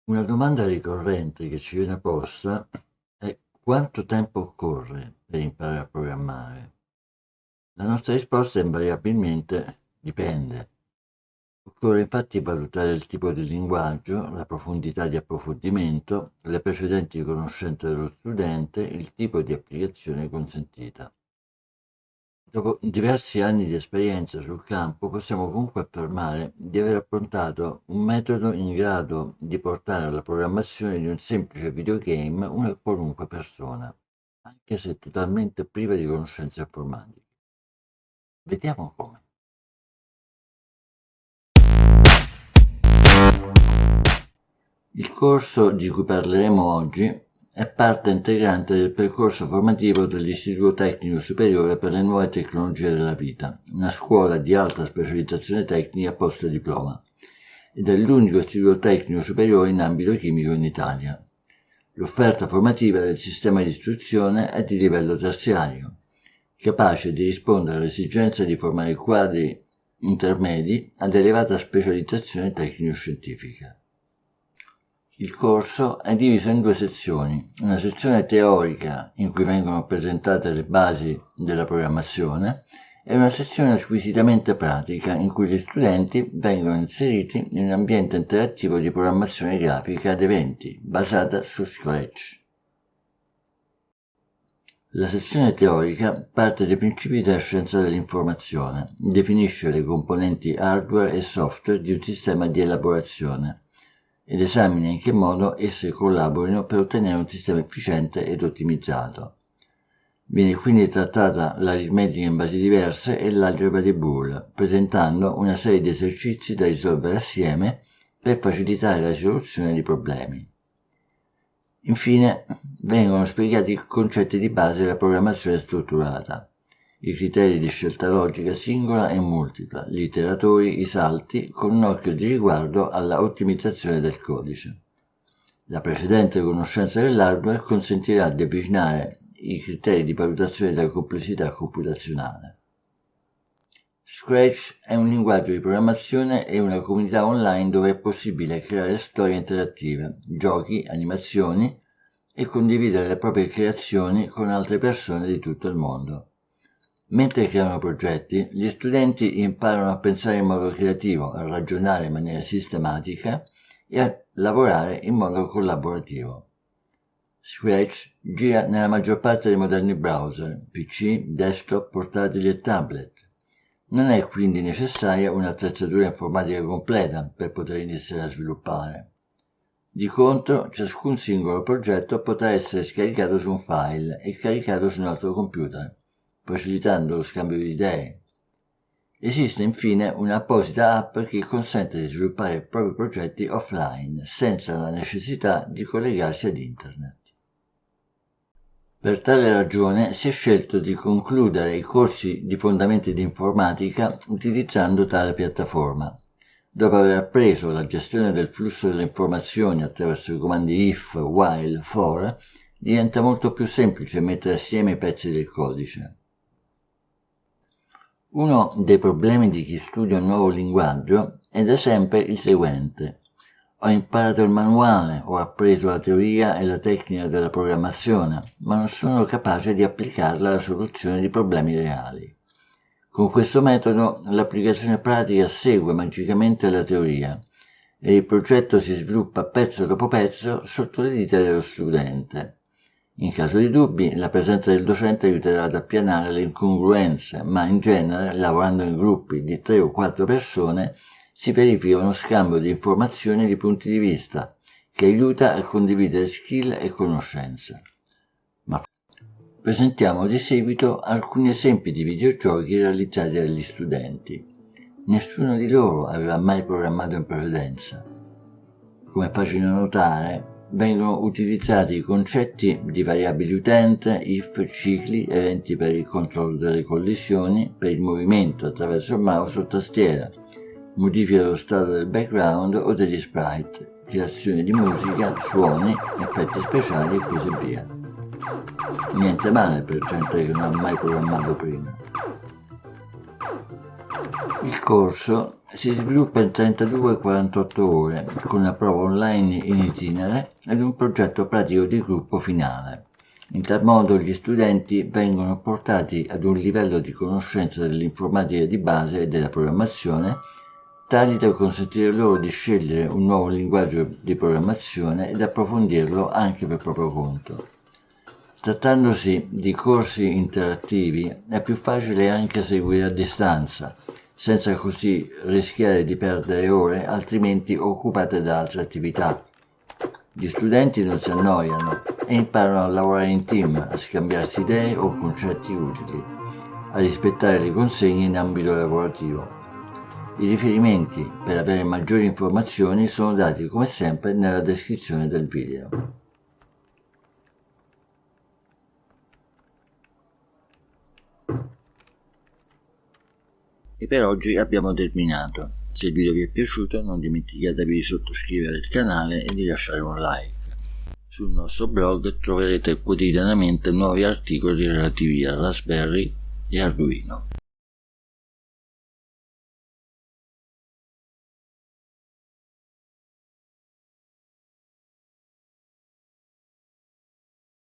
Una domanda ricorrente che ci viene posta è: quanto tempo occorre per imparare a programmare? La nostra risposta è invariabilmente dipende. Occorre infatti valutare il tipo di linguaggio, la profondità di approfondimento, le precedenti conoscenze dello studente, il tipo di applicazione consentita. Dopo diversi anni di esperienza sul campo, possiamo comunque affermare di aver approntato un metodo in grado di portare alla programmazione di un semplice videogame una qualunque persona, anche se totalmente priva di conoscenze informatiche. Vediamo come. Il corso di cui parleremo oggi è parte integrante del percorso formativo dell'Istituto Tecnico Superiore per le Nuove Tecnologie della Vita, una scuola di alta specializzazione tecnica post-diploma, ed è l'unico istituto tecnico superiore in ambito chimico in Italia. L'offerta formativa del sistema di istruzione è di livello terziario, capace di rispondere all'esigenza di formare quadri intermedi ad elevata specializzazione tecnico-scientifica. Il corso è diviso in due sezioni: una sezione teorica in cui vengono presentate le basi della programmazione e una sezione squisitamente pratica in cui gli studenti vengono inseriti in un ambiente interattivo di programmazione grafica ad eventi basata su Scratch. La sezione teorica parte dai principi della scienza dell'informazione, definisce le componenti hardware e software di un sistema di elaborazione ed esamina in che modo esse collaborino per ottenere un sistema efficiente ed ottimizzato. Viene quindi trattata l'aritmetica in basi diverse e l'algebra di Boole, presentando una serie di esercizi da risolvere assieme per facilitare la risoluzione di problemi. Infine, vengono spiegati i concetti di base della programmazione strutturata, i criteri di scelta logica singola e multipla, gli iteratori, i salti, con un occhio di riguardo alla ottimizzazione del codice. La precedente conoscenza dell'hardware consentirà di avvicinare i criteri di valutazione della complessità computazionale. Scratch è un linguaggio di programmazione e una comunità online dove è possibile creare storie interattive, giochi, animazioni e condividere le proprie creazioni con altre persone di tutto il mondo. Mentre creano progetti, gli studenti imparano a pensare in modo creativo, a ragionare in maniera sistematica e a lavorare in modo collaborativo. Scratch gira nella maggior parte dei moderni browser, PC, desktop, portatili e tablet. Non è quindi necessaria un'attrezzatura informatica completa per poter iniziare a sviluppare. Di contro, ciascun singolo progetto potrà essere scaricato su un file e caricato su un altro computer, facilitando lo scambio di idee. Esiste infine un'apposita app che consente di sviluppare i propri progetti offline, senza la necessità di collegarsi ad internet. Per tale ragione si è scelto di concludere i corsi di fondamenti di informatica utilizzando tale piattaforma. Dopo aver appreso la gestione del flusso delle informazioni attraverso i comandi if, while, for, diventa molto più semplice mettere assieme i pezzi del codice. Uno dei problemi di chi studia un nuovo linguaggio è da sempre il seguente: ho imparato il manuale, ho appreso la teoria e la tecnica della programmazione, ma non sono capace di applicarla alla soluzione di problemi reali. Con questo metodo l'applicazione pratica segue magicamente la teoria e il progetto si sviluppa pezzo dopo pezzo sotto le dita dello studente. In caso di dubbi, la presenza del docente aiuterà ad appianare le incongruenze, ma in genere, lavorando in gruppi di 3 o 4 persone, si verifica uno scambio di informazioni e di punti di vista, che aiuta a condividere skill e conoscenze. Presentiamo di seguito alcuni esempi di videogiochi realizzati dagli studenti. Nessuno di loro aveva mai programmato in precedenza. Come è facile notare, vengono utilizzati i concetti di variabili utente, if, cicli, eventi per il controllo delle collisioni, per il movimento attraverso il mouse o tastiera, modifica dello stato del background o degli sprite, creazione di musica, suoni, effetti speciali e così via. Niente male per gente che non ha mai programmato prima. Il corso si sviluppa in 32-48 ore, con una prova online in itinere ed un progetto pratico di gruppo finale. In tal modo gli studenti vengono portati ad un livello di conoscenza dell'informatica di base e della programmazione tali da consentire loro di scegliere un nuovo linguaggio di programmazione ed approfondirlo anche per proprio conto. Trattandosi di corsi interattivi è più facile anche seguire a distanza, senza così rischiare di perdere ore altrimenti occupate da altre attività. Gli studenti non si annoiano e imparano a lavorare in team, a scambiarsi idee o concetti utili, a rispettare le consegne in ambito lavorativo. I riferimenti per avere maggiori informazioni sono dati come sempre nella descrizione del video. E per oggi abbiamo terminato. Se il video vi è piaciuto non dimenticatevi di sottoscrivere il canale e di lasciare un like. Sul nostro blog troverete quotidianamente nuovi articoli relativi a Raspberry e Arduino.